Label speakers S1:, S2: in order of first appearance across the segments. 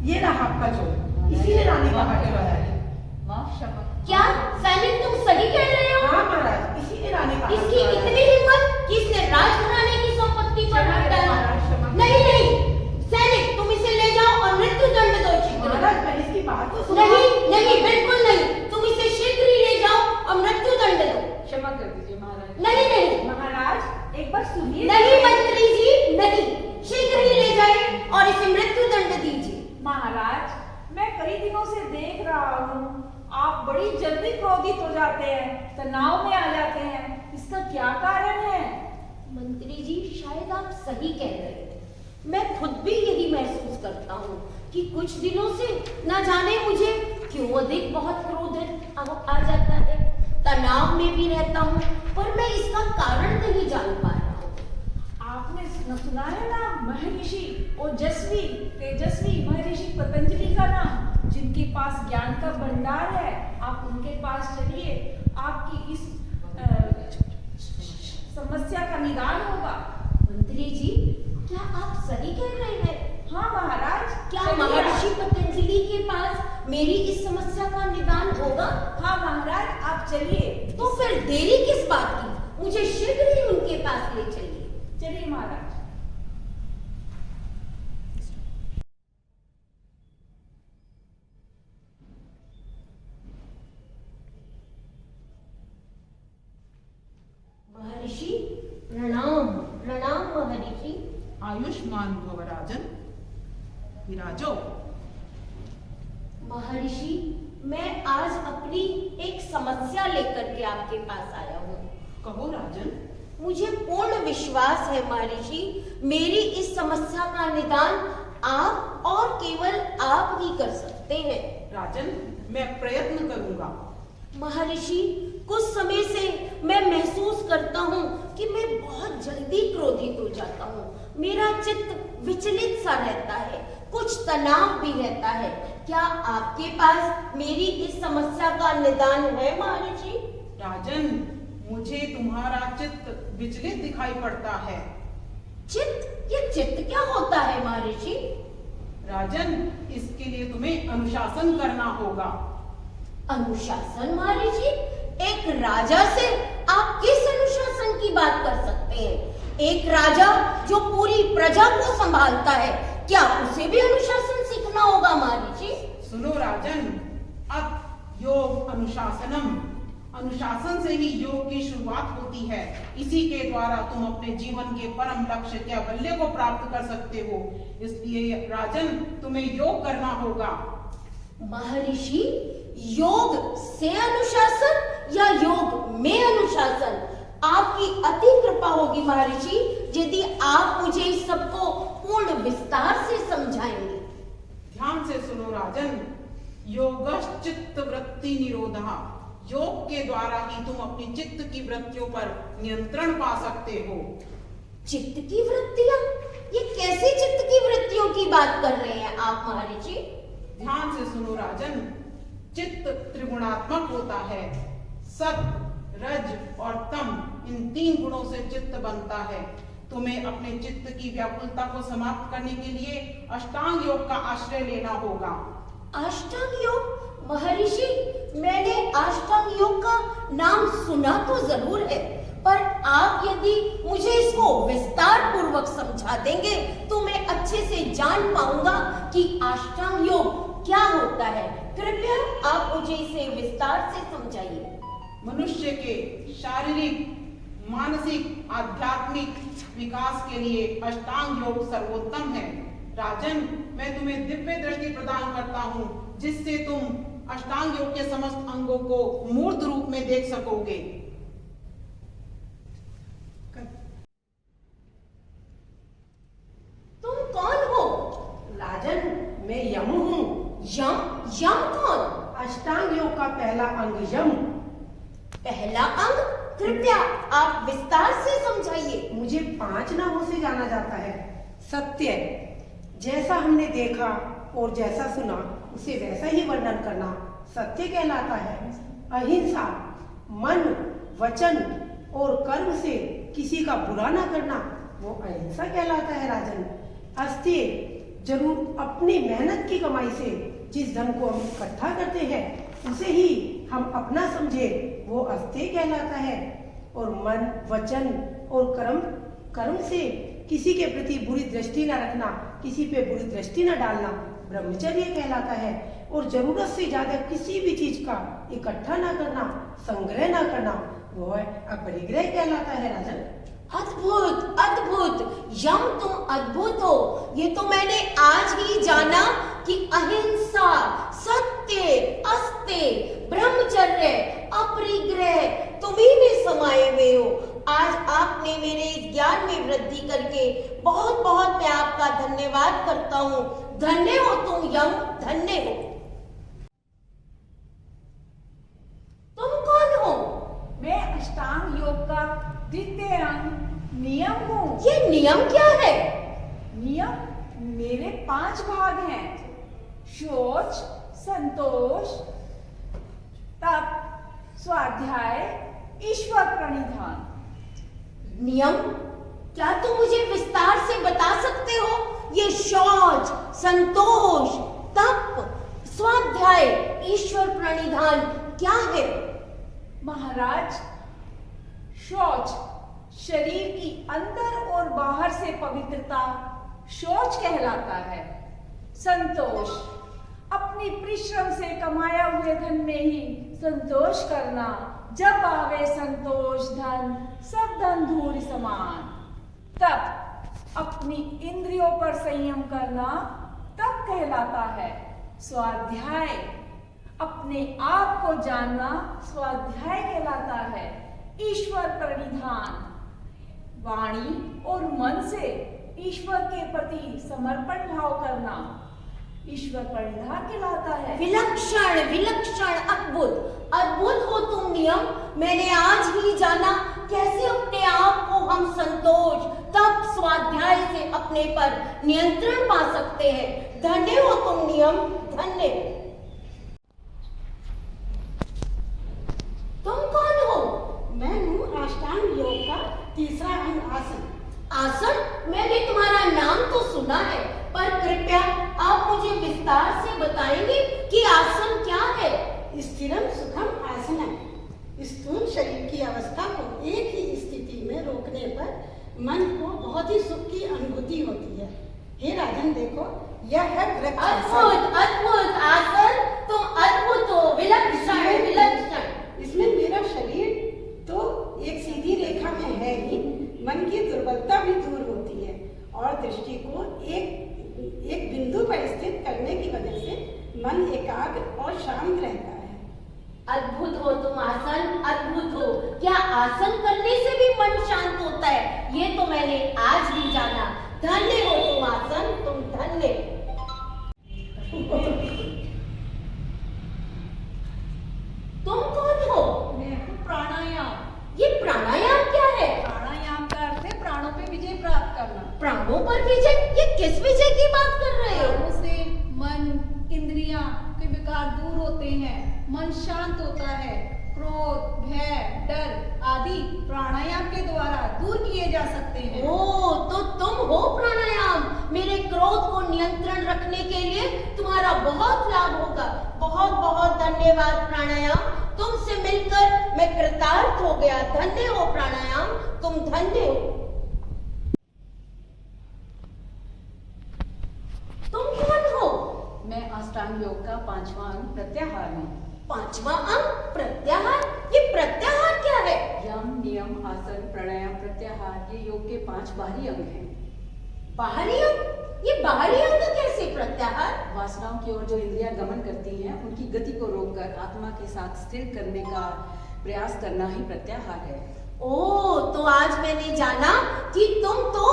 S1: ये रहा आपका चोर, इसीलिए रानी का हाथ चुराया है।
S2: क्या सैनिक तुम सही कह रहे हो?
S1: हाँ महाराज, इसीलिए रानी का हाथ
S2: इसकी
S1: चुराया है।
S2: इतनी हिम्मत कि इसने राजघराने की संपत्ति पर हाथ डाला। नहीं नहीं सैनिक, तुम इसे ले जाओ और मृत्यु दंड दो शीघ्र।
S1: महाराज मैं इसकी बात तो सुनो।
S2: नहीं नहीं बिल्कुल नहीं, तुम इसे शीघ्र ही ले जाओ और मृत्यु दंड दो।
S3: क्षमा कर दीजिए महाराज।
S2: नहीं नहीं
S3: महाराज एक बार सुनिए।
S2: नहीं मंत्री जी नहीं, शीघ्र ही ले जाए और इसे मृत्यु दंड दीजिए।
S3: महाराज मैं कई दिनों से देख रहा हूँ आप बड़ी जल्दी क्रोधित हो जाते हैं, तनाव में आ जाते हैं, इसका क्या कारण है?
S2: मंत्री जी शायद आप सही कह रहे हैं। मैं खुद भी यही महसूस करता हूँ कि कुछ दिनों से न जाने मुझे क्यों अधिक बहुत क्रोध आ जाता है, तनाव में भी रहता हूँ, पर मैं इसका कारण नहीं जान पा रहा हूँ।
S3: आपने सुना है ना महर्षि ओजस्वी तेजस्वी महर्षि पतंजलि का नाम, जिनके पास ज्ञान का भंडार है, आप उनके पास चलिए, आपकी इस समस्या का निदान होगा।
S2: मंत्री जी क्या आप सही कह रहे हैं?
S3: हाँ महाराज।
S2: क्या
S3: चलिए
S2: महर्षि पतंजलि के पास मेरी इस समस्या का निदान होगा?
S3: हाँ महाराज आप चलिए।
S2: तो फिर देरी किस बात की, मुझे शीघ्र ही उनके पास ले चलिए।
S3: चलिए महाराज।
S2: महर्षि प्रणाम। प्रणाम महर्षि।
S4: आयुष्मान भव राजन, विराजो।
S2: महर्षि मैं आज अपनी एक समस्या लेकर के आपके पास आया हूँ।
S4: कहो राजन।
S2: मुझे पूर्ण विश्वास है महर्षि, मेरी इस समस्या का निदान आप और केवल आप ही कर सकते हैं।
S4: राजन मैं प्रयत्न करूंगा।
S2: महर्षि कुछ समय से मैं महसूस करता हूँ कि मैं बहुत जल्दी क्रोधित हो जाता हूँ, मेरा चित्त विचलित सा रहता है, कुछ तनाव भी रहता है। क्या आपके पास मेरी इस समस्या का निदान है महर्षि?
S4: राजन मुझे तुम्हारा चित्त विचलित दिखाई पड़ता है।
S2: चित्त? ये चित्त क्या होता है महर्षि?
S4: राजन इसके लिए तुम्हें अनुशासन करना होगा।
S2: अनुशासन महर्षि? एक राजा से आप किस अनुशासन की बात कर सकते हैं? एक राजा जो पूरी प्रजा को संभालता है, क्या उसे भी अनुशासन सीखना होगा महर्षि?
S4: सुनो राजन, अत योग अनुशासनम, अनुशासन से ही योग की शुरुआत होती है। इसी के द्वारा तुम अपने जीवन के परम लक्ष्य कैवल्य को प्राप्त कर सकते हो। इसलिए राजन तुम्हें योग करना होगा।
S2: महर्षि योग से अनुशासन या योग में अनुशासन? आपकी अति कृपा होगी महर्षि यदि आप मुझे इस सबको पूर्ण विस्तार से समझाएंगे।
S4: ध्यान से सुनो राजन, योगश्चित्त वृत्ति निरोधा, योग के द्वारा ही तुम अपनी चित्त की वृत्तियों पर नियंत्रण पा सकते हो।
S2: चित्त की वृत्तियां? ये कैसी चित्त की वृत्तियों की बात कर रहे हैं आप महर्षि?
S4: ध्यान से सुनो राजन, चित्त त्रिगुणात्मक होता है। सत, रज और तम, इन 3 गुणों से चित्त बनता है। तुम्हें अपने चित्त की व्याकुलता को समाप्त करने के लिए अष्टांग योग का आश्रय लेना होगा।
S2: अष्टांग योग? महर्षि मैंने अष्टांग योग का नाम सुना तो जरूर है, पर आप यदि मुझे इसको विस्तार पूर्वक समझा देंगे तो मैं अच्छे से जान पाऊंगा कि अष्टांग योग क्या होता है। कृपया आप मुझे इसे विस्तार से समझाइए।
S4: मनुष्य के शारीरिक, मानसिक, आध्यात्मिक विकास के लिए अष्टांग योग सर्वोत्तम है। राजन मैं तुम्हें दिव्य दृष्टि प्रदान करता हूँ, जिससे तुम अष्टांग योग के समस्त अंगों को मूर्त रूप में देख सकोगे।
S2: तुम कौन हो?
S1: राजन मैं यम हूँ।
S2: यम? यम कौन?
S1: अष्टांग योग का पहला अंग यम।
S2: पहला अंग? कृपया आप विस्तार से समझाइए।
S1: मुझे 5 नामों से जाना जाता है। सत्य, जैसा हमने देखा और जैसा सुना उसे वैसा ही वर्णन करना सत्य कहलाता है। अहिंसा, मन, वचन और कर्म से किसी का बुरा ना करना वो अहिंसा कहलाता है राजन। अस्त्य, जरूर अपनी मेहनत की कमाई से जिस धन को हम इकट्ठा करते हैं उसे ही हम अपना समझे वो अस्तेय कहलाता है। और मन, वचन और कर्म से किसी के प्रति बुरी दृष्टि न रखना, किसी पे बुरी दृष्टि न डालना ब्रह्मचर्य कहलाता है। और जरूरत से ज्यादा किसी भी चीज का इकट्ठा ना करना, संग्रह ना करना, वो है अपरिग्रह कहलाता है। राजन,
S2: अद्भुत अद्भुत, यम तुम अद्भुत हो। ये तो मैंने आज ही जाना कि अहिंसा, सत्य, अस्तेय, ब्रह्मचर्य, अपरिग्रह तुम्ही में समाये हुए हो। आज आपने मेरे इस ज्ञान में वृद्धि करके बहुत बहुत मैं आपका धन्यवाद करता हूँ। धन्य हो तुम यम, धन्य हो। तुम कौन हो?
S3: मैं अष्टांग योग का द्वितीय अंग नियम हूँ।
S2: ये नियम क्या है?
S3: नियम मेरे 5 भाग हैं: शौच, संतोष, तप, स्वाध्याय, ईश्वर प्रणिधान।
S2: नियम क्या तुम मुझे विस्तार से बता सकते हो? ये शौच, संतोष, तप, स्वाध्याय, ईश्वर प्रणिधान क्या है?
S3: महाराज, शौच शरीर की अंदर और बाहर से पवित्रता शौच कहलाता है। संतोष अपनी परिश्रम से कमाया हुए धन में ही संतोष करना। जब आवे संतोष धन, सब धन धूल समान। तप अपनी इंद्रियों पर संयम करना तप कहलाता है। स्वाध्याय अपने आप को जानना स्वाध्याय कहलाता है। ईश्वर प्रणिधान वाणी और मन से ईश्वर के प्रति समर्पण भाव करना ईश्वर प्रणिधान कहलाता है।
S2: विलक्षण विलक्षण, अद्भुत अद्भुत हो तुम नियम। मैंने आज ही जाना कैसे अपने आप को हम संतोष, तप, स्वाध्याय से अपने पर नियंत्रण पा सकते हैं। धन्य हो तुम नियम, धन्य हो। तुम कौन हो?
S5: मैं हूँ अष्टांग योग का तीसरा अंग आसन।
S2: आसन? मैंने तुम्हारा नाम तो सुना है, पर कृपया आप मुझे विस्तार से बताएंगे कि आसन क्या है?
S5: स्थिरम सुखम आसनम। स्थूल शरीर की अवस्था को एक ही स्थिति में रोकने पर मन को बहुत ही सुख की अनुभूति होती है। हे राजन देखो, यह है वृक्ष आसन।
S2: अद्भुत अद्भुत आसन, तुम अद्भुत हो, विलक्षण विलक्षण।
S5: इसमें मेरा शरीर तो एक सीधी रेखा में है ही, मन की दुर्बलता भी दूर होती है और दृष्टि को एक बिंदु पर स्थित करने की वजह से मन एकाग्र और शांत रहता है।
S2: अद्भुत हो तुम आसन, अद्भुत हो। क्या आसन करने से भी मन शांत होता है? ये तो मैंने आज ही जाना। धन्य हो तुम आसन, तुम धन्य। तुम कौन हो?
S6: मैं हूँ प्राणायाम।
S2: ये प्राणायाम क्या है?
S6: प्राणायाम का अर्थ है प्राणों पे विजय प्राप्त करना।
S2: प्राणों पर विजय? ये किस विजय की बात कर रहे हो?
S6: प्राणों से मन, इंद्रियां के विकार दूर होते हैं, मन शांत होता है। क्रोध, भय, डर आदि प्राणायाम के द्वारा दूर किए जा सकते हैं।
S2: ओ, तो तुम हो प्राणायाम। मेरे क्रोध को नियंत्रण रखने के लिए तुम्हारा बहुत लाभ होगा। बहुत बहुत धन्यवाद प्राणायाम। तुमसे मिलकर मैं कृतार्थ हो गया। धन्य हो प्राणायाम, तुम धन्य हो। तुम कौन हो?
S7: मैं अष्टांग योग का 5वां अंग प्रत्याहार हूँ।
S2: 5वां अंग प्रत्याहार? ये प्रत्याहार क्या है?
S7: यम, नियम, आसन, प्राणायाम, प्रत्याहार ये योग के 5 बाहरी अंग हैं।
S2: बाहरी अंग? ये बाहरी अंग कैसे प्रत्याहार?
S7: वासनाओं की ओर जो इंद्रियां गमन करती हैं, उनकी गति को रोककर आत्मा के साथ स्थिर करने का प्रयास करना ही प्रत्याहार है।
S2: ओ, तो आज मैंने जाना कि तुम तो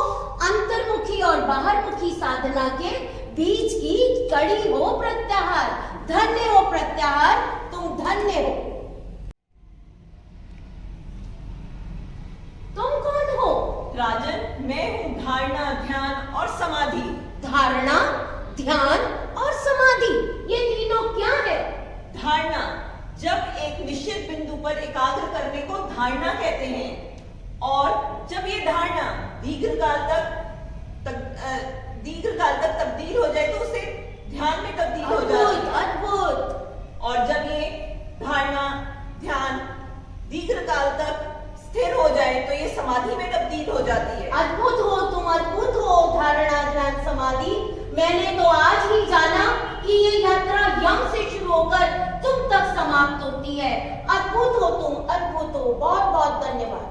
S2: अंतर्मुखी और बाहरमुखी साधना के बीच की कड़ी हो प्रत्याहार। धन्य हो प्रत्याहार, तुम धन्य हो। तुम कौन हो?
S8: राजन, मैं हूँ धारणा, ध्यान और समाधि।
S2: धारणा, ध्यान और समाधि, ये तीनों क्या है?
S8: धारणा, जब एक निश्चित बिंदु पर एकाग्र करने को धारणा कहते हैं, और जब ये धारणा दीर्घकाल तक तब्दील हो
S2: मैंने तो आज ही जाना कि ये यात्रा यम से शुरू होकर तुम तक समाप्त होती है। अद्भुत हो तुम, अद्भुत हो। बहुत बहुत धन्यवाद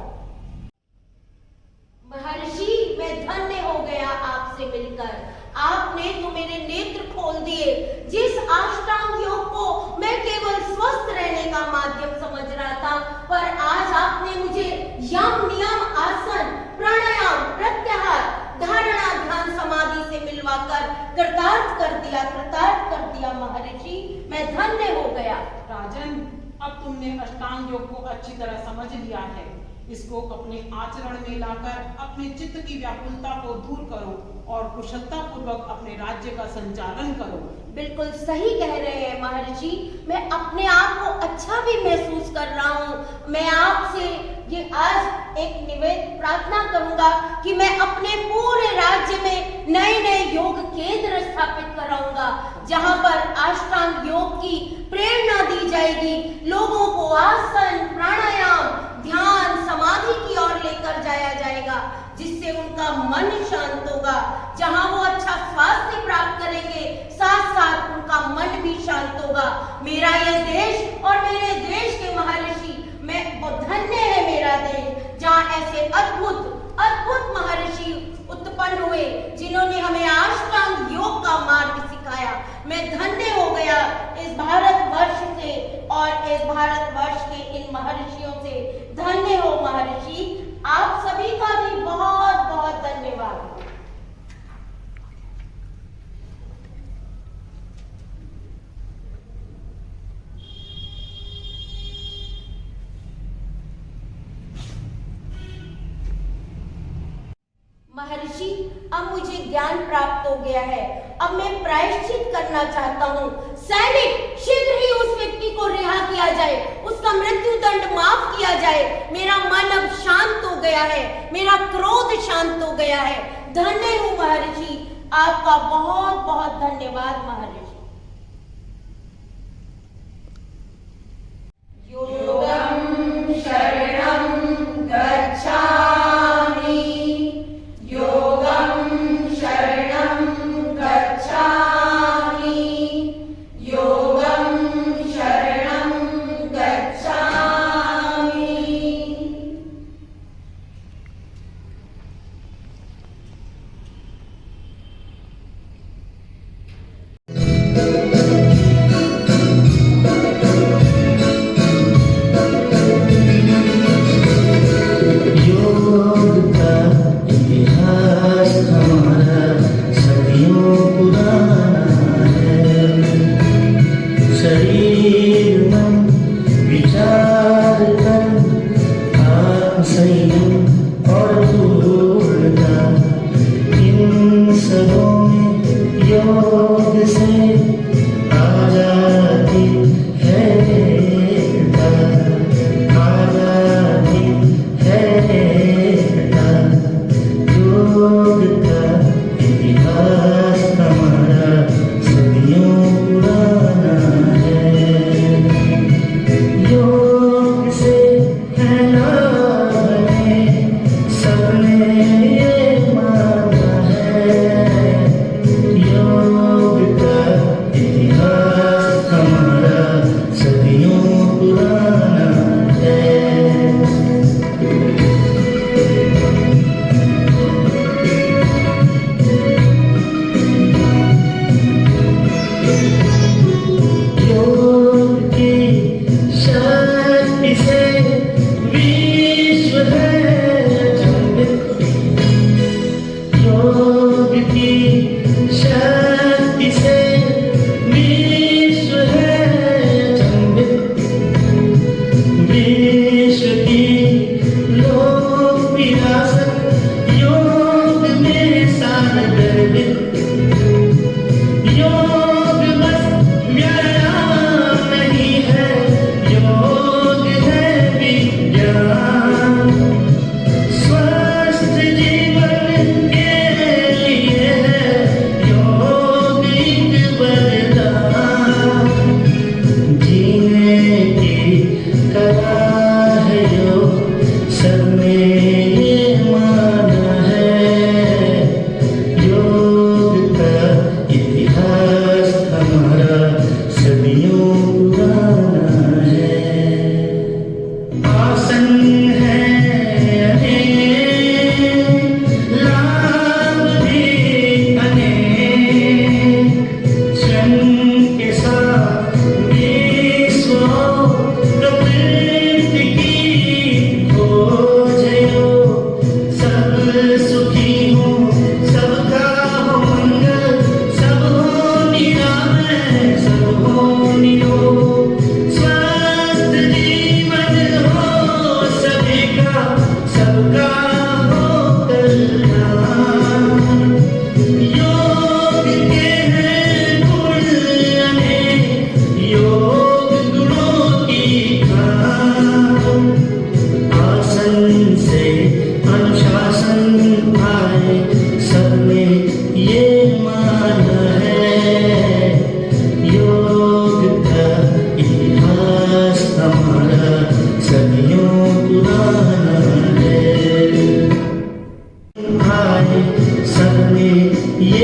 S2: महर्षि। मैं धन्य हो गया आपसे मिलकर। आपने तो मेरे नेत्र खोल दिए। जिस अष्टांग योग को मैं केवल स्वस्थ रहने का माध्यम समझ रहा था, पर आज आपने मुझे यम नियम आसन प्राणायाम प्रत्याहार धारणा ध्यान समाधि से मिलवाकर कृतार्थ कर दिया, कृतार्थ कर दिया महर्षि। मैं धन्य हो गया।
S4: राजन, अब तुमने अष्टांग योग को अच्छी तरह समझ लिया है। इसको अपने आचरण में लाकर अपने चित्त की व्याकुलता को दूर करो और कुशलता पूर्वक अपने राज्य का संचालन करो।
S2: बिल्कुल सही कह रहे हैं महर्षि। मैं अपने आप को अच्छा भी महसूस कर रहा हूँ। मैं आपसे ये आज एक निवेदन प्रार्थना करूंगा कि मैं अपने पूरे राज्य में नए नए योग केंद्र स्थापित कराऊंगा, जहां पर अष्टांग योग की प्रेरणा दी जाएगी। लोगों को आसन प्राणायाम ध्यान समाधि की ओर लेकर जाया जाएगा, जिससे उनका मन शांत होगा। जहां वो अच्छा स्वास्थ्य प्राप्त करेंगे, साथ साथ उनका मन भी शांत होगा। मेरा ये देश और मेरे देश के महर्षि, मैं धन्य है मेरा देश, जहां ऐसे अद्भुत अद्भुत महर्षि उत्पन्न हुए, जिन्होंने हमें अष्टांग योग का मार्ग सिखाया। मैं धन्य हो गया इस भारतवर्ष से और इस भारतवर्ष के इन महर्षियों से। धन्य हो महर्षि। आप सभी का भी बहुत बहुत धन्यवाद। महर्षि, अब मुझे ज्ञान प्राप्त हो गया है। अब मैं प्रायश्चित करना चाहता हूँ। सैनिक, शीघ्र ही उस व्यक्ति को रिहा किया जाए, उसका मृत्यु दंड माफ किया जाए। मेरा मन अब शांत हो गया है, मेरा क्रोध शांत हो गया है। धन्य हूँ महर्षि। आपका बहुत बहुत धन्यवाद महर्षि। योगम शरणम गच्छामि।
S9: योग